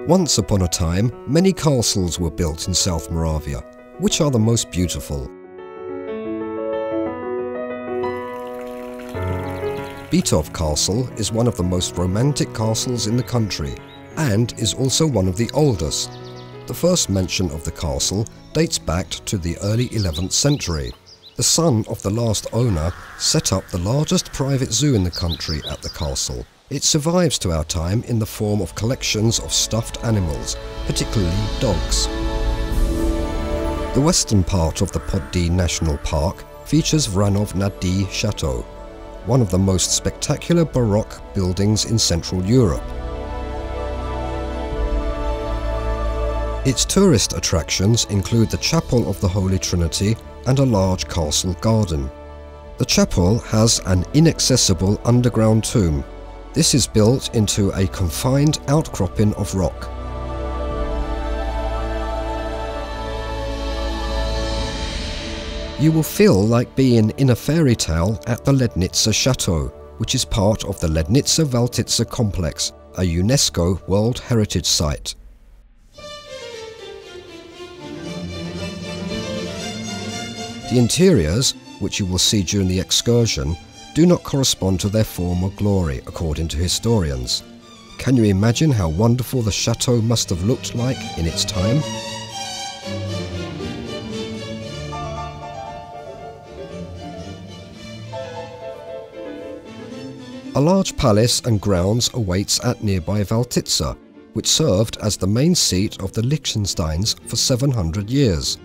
Once upon a time, many castles were built in South Moravia. Which are the most beautiful? Bitov Castle is one of the most romantic castles in the country and is also one of the oldest. The first mention of the castle dates back to the early 11th century. The son of the last owner set up the largest private zoo in the country at the castle. It survives to our time in the form of collections of stuffed animals, particularly dogs. The western part of the Poddy National Park features Vranov nad Dee Chateaux, one of the most spectacular Baroque buildings in Central Europe. Its tourist attractions include the Chapel of the Holy Trinity and a large castle garden. The chapel has an inaccessible underground tomb. This is built into a confined outcropping of rock. You will feel like being in a fairy tale at the Lednica Chateau, which is part of the Lednica-Valtitsa complex, a UNESCO World Heritage Site. The interiors, which you will see during the excursion, do not correspond to their former glory, according to historians. Can you imagine how wonderful the chateau must have looked like in its time? A large palace and grounds awaits at nearby Valtitsa, which served as the main seat of the Liechtensteins for 700 years.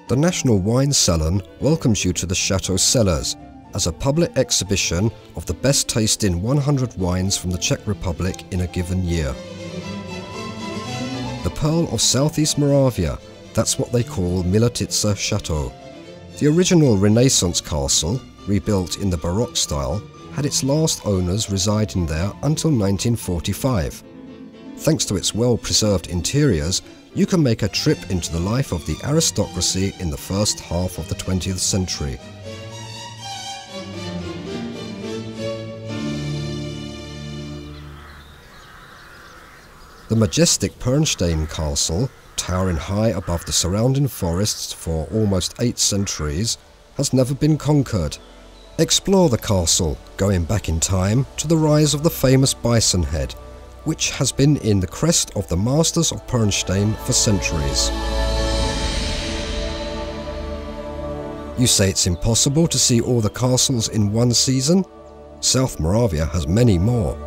The National Wine Salon welcomes you to the Chateau cellars as a public exhibition of the best tasting 100 wines from the Czech Republic in a given year. The Pearl of Southeast Moravia, that's what they call Milotica Chateau. The original Renaissance castle, rebuilt in the Baroque style, had its last owners residing there until 1945. Thanks to its well-preserved interiors, you can make a trip into the life of the aristocracy in the first half of the 20th century. The majestic Berenstain Castle, towering high above the surrounding forests for almost 8 centuries, has never been conquered. Explore the castle, going back in time to the rise of the famous bison head, which has been in the crest of the masters of Berenstain for centuries. You say it's impossible to see all the castles in one season? South Moravia has many more.